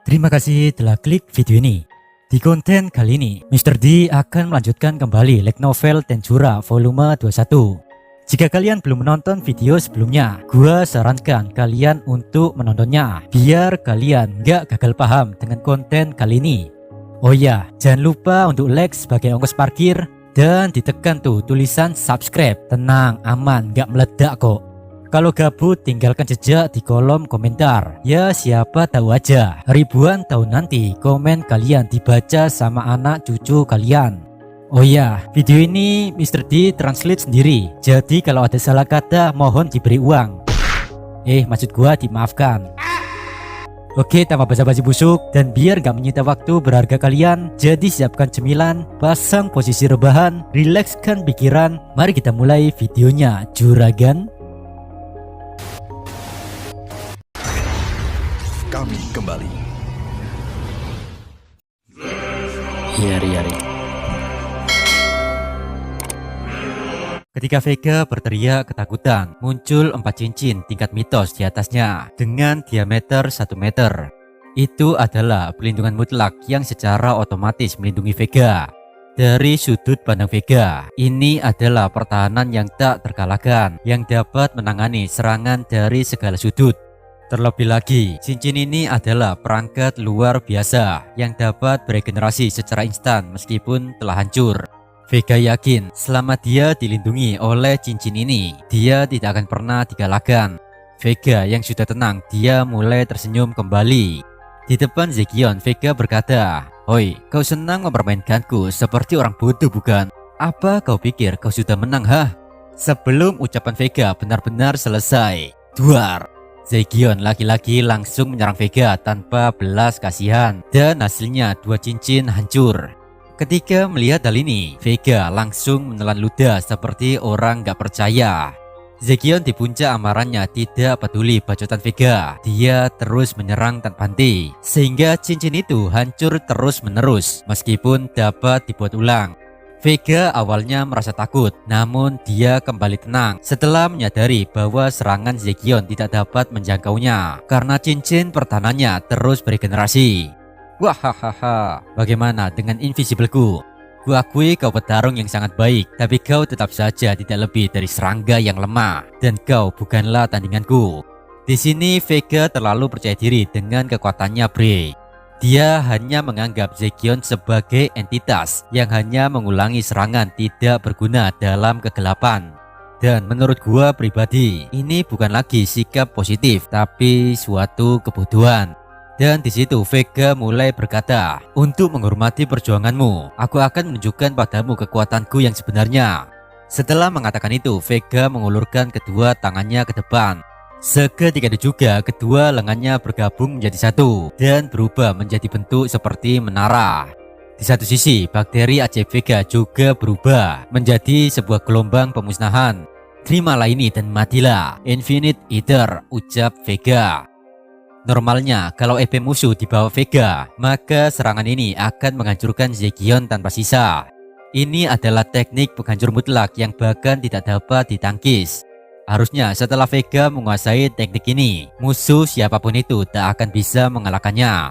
Terima kasih telah klik video ini. Di konten kali ini, Mr. D akan melanjutkan kembali light novel Tensura volume 21. Jika kalian belum menonton video sebelumnya, gua sarankan kalian untuk menontonnya biar kalian gak gagal paham dengan konten kali ini. Oh ya, jangan lupa untuk like sebagai ongkos parkir dan ditekan tuh tulisan subscribe. Tenang, aman, gak meledak kok. Kalau gabut tinggalkan jejak di kolom komentar. Ya siapa tahu aja ribuan tahun nanti komen kalian dibaca sama anak cucu kalian. Oh ya, video ini Mr. D translate sendiri. Jadi kalau ada salah kata mohon diberi uang. Maksud gua dimaafkan. Oke, tanpa basa-basi busuk dan biar gak menyita waktu berharga kalian, jadi siapkan cemilan, pasang posisi rebahan, rilekskan pikiran. Mari kita mulai videonya, juragan. Kami kembali. Yari. Ketika Vega berteriak ketakutan, muncul 4 cincin tingkat mitos di atasnya dengan diameter 1 meter. Itu adalah pelindungan mutlak yang secara otomatis melindungi Vega. Dari sudut pandang Vega, ini adalah pertahanan yang tak terkalahkan yang dapat menangani serangan dari segala sudut. Terlebih lagi, cincin ini adalah perangkat luar biasa yang dapat beregenerasi secara instan meskipun telah hancur. Vega yakin selama dia dilindungi oleh cincin ini, dia tidak akan pernah dikalahkan. Vega yang sudah tenang, dia mulai tersenyum kembali. Di depan Zekion, Vega berkata, "Hoi, kau senang mempermainkanku seperti orang bodoh bukan? Apa kau pikir kau sudah menang, hah?" Sebelum ucapan Vega benar-benar selesai, duar, Zekion laki-laki langsung menyerang Vega tanpa belas kasihan dan hasilnya 2 cincin hancur. Ketika melihat hal ini, Vega langsung menelan ludah seperti orang gak percaya. Zekion di puncak amarahnya tidak peduli bacotan Vega. Dia terus menyerang tanpa henti sehingga cincin itu hancur terus menerus meskipun dapat dibuat ulang. Vega awalnya merasa takut, namun dia kembali tenang setelah menyadari bahwa serangan Zekion tidak dapat menjangkaunya karena cincin pertahanannya terus beregenerasi. Wahahaha, bagaimana dengan invisibleku? Ku akui kau petarung yang sangat baik, tapi kau tetap saja tidak lebih dari serangga yang lemah dan kau bukanlah tandinganku. Di sini Vega terlalu percaya diri dengan kekuatannya, Bre. Dia hanya menganggap Zekion sebagai entitas yang hanya mengulangi serangan tidak berguna dalam kegelapan. Dan menurut gua pribadi, ini bukan lagi sikap positif, tapi suatu kebodohan. Dan di situ Vega mulai berkata, "Untuk menghormati perjuanganmu, aku akan menunjukkan padamu kekuatanku yang sebenarnya." Setelah mengatakan itu, Vega mengulurkan kedua tangannya ke depan. Seketika itu juga kedua lengannya bergabung menjadi satu dan berubah menjadi bentuk seperti menara. Di satu sisi, bakteri ajaib Vega juga berubah menjadi sebuah gelombang pemusnahan. "Terimalah ini dan matilah, Infinite Eater," ucap Vega. Normalnya, kalau EP musuh di bawah Vega, maka serangan ini akan menghancurkan Zekion tanpa sisa. Ini adalah teknik penghancur mutlak yang bahkan tidak dapat ditangkis. Harusnya setelah Vega menguasai teknik ini, musuh siapapun itu tak akan bisa mengalahkannya.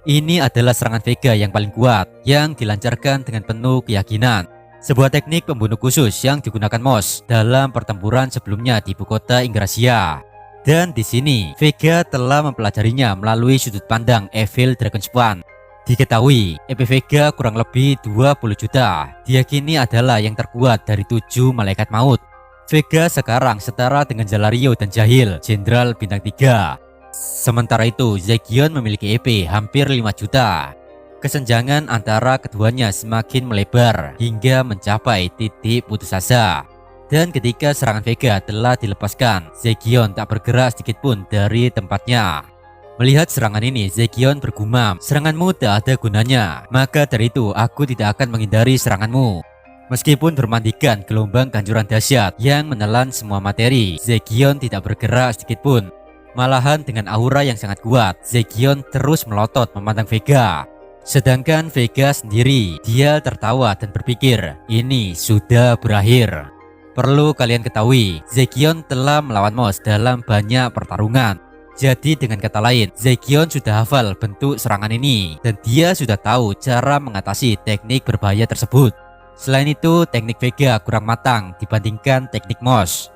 Ini adalah serangan Vega yang paling kuat, yang dilancarkan dengan penuh keyakinan. Sebuah teknik pembunuh khusus yang digunakan Moss dalam pertempuran sebelumnya di ibu kota Ingracia. Dan di sini, Vega telah mempelajarinya melalui sudut pandang Evil Dragonspawn. Diketahui, EP Vega kurang lebih 20 juta. Diyakini adalah yang terkuat dari 7 malaikat maut. Vega sekarang setara dengan Jalario dan Jahil, Jenderal bintang 3. Sementara itu, Zekion memiliki EP hampir 5 juta. Kesenjangan antara keduanya semakin melebar hingga mencapai titik putus asa. Dan ketika serangan Vega telah dilepaskan, Zekion tak bergerak sedikitpun dari tempatnya. Melihat serangan ini, Zekion bergumam, "Seranganmu tak ada gunanya, maka dari itu aku tidak akan menghindari seranganmu." Meskipun bermandikan gelombang kehancuran dahsyat yang menelan semua materi, Zekion tidak bergerak sedikitpun. Malahan dengan aura yang sangat kuat, Zekion terus melotot memandang Vega. Sedangkan Vega sendiri, dia tertawa dan berpikir, ini sudah berakhir. Perlu kalian ketahui, Zekion telah melawan Moss dalam banyak pertarungan. Jadi dengan kata lain, Zekion sudah hafal bentuk serangan ini dan dia sudah tahu cara mengatasi teknik berbahaya tersebut. Selain itu, teknik Vega kurang matang dibandingkan teknik Moss.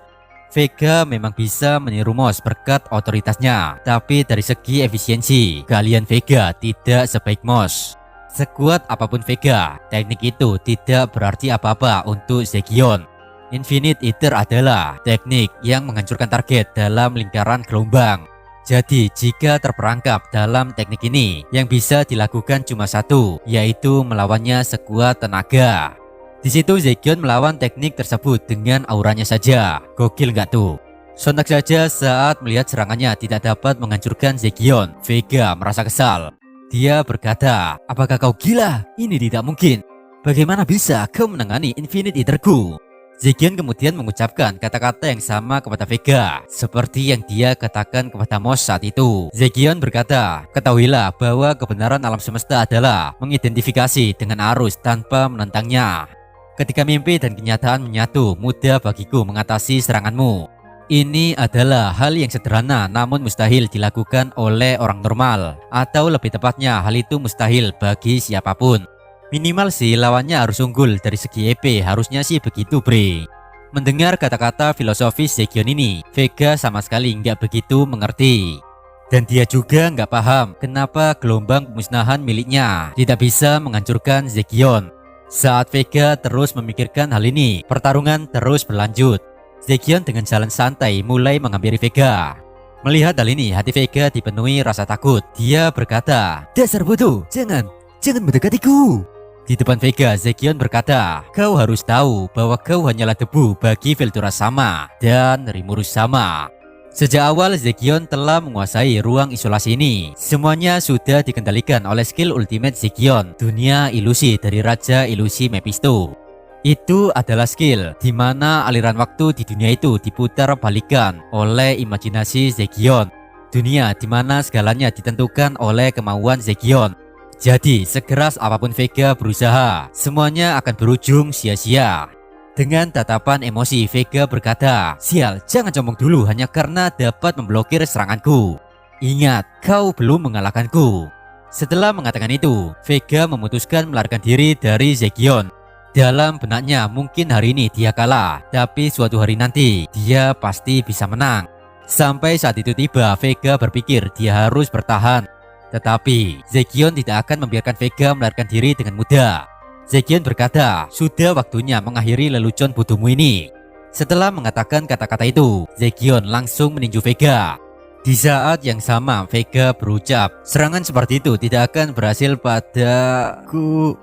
Vega memang bisa meniru Moss berkat otoritasnya, tapi dari segi efisiensi, keahlian Vega tidak sebaik Moss. Sekuat apapun Vega, teknik itu tidak berarti apa-apa untuk Zekion. Infinite Eater adalah teknik yang menghancurkan target dalam lingkaran gelombang. Jadi jika terperangkap dalam teknik ini, yang bisa dilakukan cuma satu, yaitu melawannya sekuat tenaga. Di situ Zekion melawan teknik tersebut dengan auranya saja. Gokil nggak tuh? Sontak saja saat melihat serangannya tidak dapat menghancurkan Zekion, Vega merasa kesal. Dia berkata, apakah kau gila? Ini tidak mungkin. Bagaimana bisa kau menangani Infinite Eaterku? Zekion kemudian mengucapkan kata-kata yang sama kepada Vega, seperti yang dia katakan kepada Moss saat itu. Zekion berkata, ketahuilah bahwa kebenaran alam semesta adalah mengidentifikasi dengan arus tanpa menentangnya. Ketika mimpi dan kenyataan menyatu, mudah bagiku mengatasi seranganmu. Ini adalah hal yang sederhana namun mustahil dilakukan oleh orang normal, atau lebih tepatnya hal itu mustahil bagi siapapun. Minimal sih lawannya harus unggul dari segi EP, harusnya sih begitu bre. Mendengar kata-kata filosofis Zekion ini, Vega sama sekali nggak begitu mengerti. Dan dia juga nggak paham kenapa gelombang pemusnahan miliknya tidak bisa menghancurkan Zekion. Saat Vega terus memikirkan hal ini, pertarungan terus berlanjut. Zekion dengan jalan santai mulai menghampiri Vega. Melihat hal ini, hati Vega dipenuhi rasa takut. Dia berkata, dasar bodoh, jangan mendekatiku. Di depan Vega, Zekion berkata, kau harus tahu bahwa kau hanyalah debu bagi Veltura sama dan Rimurus sama. Sejak awal Zekion telah menguasai ruang isolasi ini. Semuanya sudah dikendalikan oleh skill ultimate Zekion, dunia ilusi dari Raja Ilusi Mephisto. Itu adalah skill di mana aliran waktu di dunia itu diputar balikan oleh imajinasi Zekion. Dunia di mana segalanya ditentukan oleh kemauan Zekion. Jadi sekeras apapun Vega berusaha, semuanya akan berujung sia-sia. Dengan tatapan emosi, Vega berkata, sial, jangan sombong dulu hanya karena dapat memblokir seranganku. Ingat, kau belum mengalahkanku. Setelah mengatakan itu, Vega memutuskan melarikan diri dari Zekion. Dalam benaknya, mungkin hari ini dia kalah, tapi suatu hari nanti dia pasti bisa menang. Sampai saat itu tiba, Vega berpikir dia harus bertahan. Tetapi Zekion tidak akan membiarkan Vega melarikan diri dengan mudah. Zekion berkata, sudah waktunya mengakhiri lelucon bodohmu ini. Setelah mengatakan kata-kata itu, Zekion langsung meninju Vega. Di saat yang sama, Vega berucap, serangan seperti itu tidak akan berhasil padaku.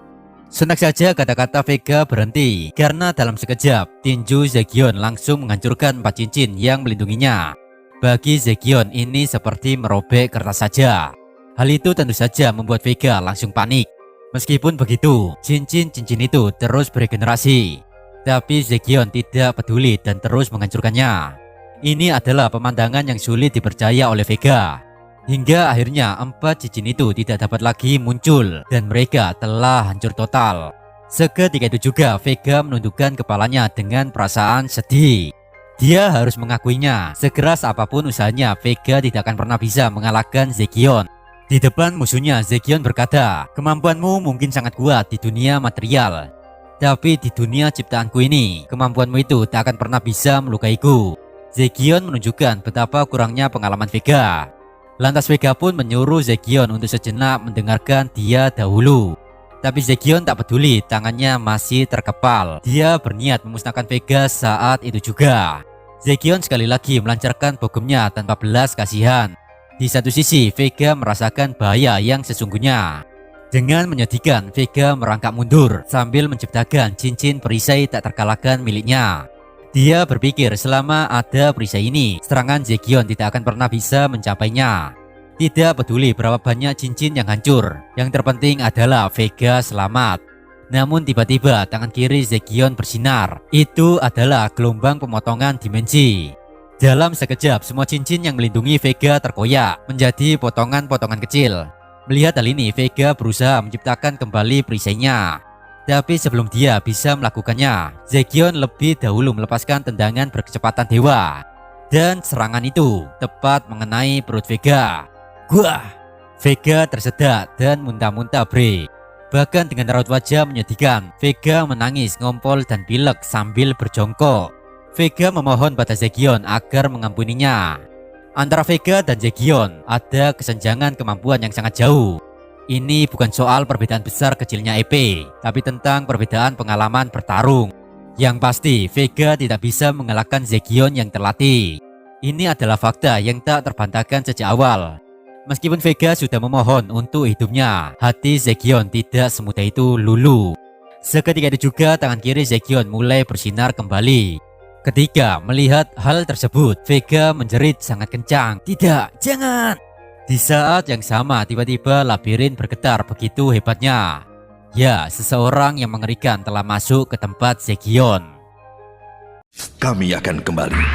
Sontak saja kata-kata Vega berhenti, karena dalam sekejap, tinju Zekion langsung menghancurkan 4 cincin yang melindunginya. Bagi Zekion, ini seperti merobek kertas saja. Hal itu tentu saja membuat Vega langsung panik. Meskipun begitu, cincin-cincin itu terus beregenerasi. Tapi Zekion tidak peduli dan terus menghancurkannya. Ini adalah pemandangan yang sulit dipercaya oleh Vega. Hingga akhirnya 4 cincin itu tidak dapat lagi muncul dan mereka telah hancur total. Seketika itu juga Vega menundukkan kepalanya dengan perasaan sedih. Dia harus mengakuinya, sekeras apapun usahanya, Vega tidak akan pernah bisa mengalahkan Zekion. Di depan musuhnya, Zekion berkata, kemampuanmu mungkin sangat kuat di dunia material, tapi di dunia ciptaanku ini, kemampuanmu itu tak akan pernah bisa melukaiku. Zekion menunjukkan betapa kurangnya pengalaman Vega. Lantas Vega pun menyuruh Zekion untuk sejenak mendengarkan dia dahulu. Tapi Zekion tak peduli, tangannya masih terkepal. Dia berniat memusnahkan Vega saat itu juga. Zekion sekali lagi melancarkan bogemnya tanpa belas kasihan. Di satu sisi, Vega merasakan bahaya yang sesungguhnya. Dengan menyedihkan, Vega merangkak mundur sambil menciptakan cincin perisai tak terkalahkan miliknya. Dia berpikir selama ada perisai ini, serangan Zekion tidak akan pernah bisa mencapainya. Tidak peduli berapa banyak cincin yang hancur, yang terpenting adalah Vega selamat. Namun tiba-tiba tangan kiri Zekion bersinar. Itu adalah gelombang pemotongan dimensi. Dalam sekejap, semua cincin yang melindungi Vega terkoyak menjadi potongan-potongan kecil. Melihat hal ini, Vega berusaha menciptakan kembali perisainya. Tapi sebelum dia bisa melakukannya, Zekion lebih dahulu melepaskan tendangan berkecepatan dewa. Dan serangan itu tepat mengenai perut Vega. Wah! Vega tersedak dan muntah-muntah bre. Bahkan dengan raut wajah menyedihkan, Vega menangis, ngompol dan pilek sambil berjongkok. Vega memohon pada Zegion agar mengampuninya. Antara Vega dan Zegion ada kesenjangan kemampuan yang sangat jauh. Ini bukan soal perbedaan besar kecilnya EP, tapi tentang perbedaan pengalaman bertarung. Yang pasti, Vega tidak bisa mengalahkan Zegion yang terlatih. Ini adalah fakta yang tak terbantahkan sejak awal. Meskipun Vega sudah memohon untuk hidupnya, hati Zegion tidak semudah itu luluh. Seketika itu juga tangan kiri Zegion mulai bersinar kembali. Ketika melihat hal tersebut, Vega menjerit sangat kencang. Tidak, jangan! Di saat yang sama, tiba-tiba labirin bergetar begitu hebatnya. Ya, seseorang yang mengerikan telah masuk ke tempat Zegion. Kami akan kembali.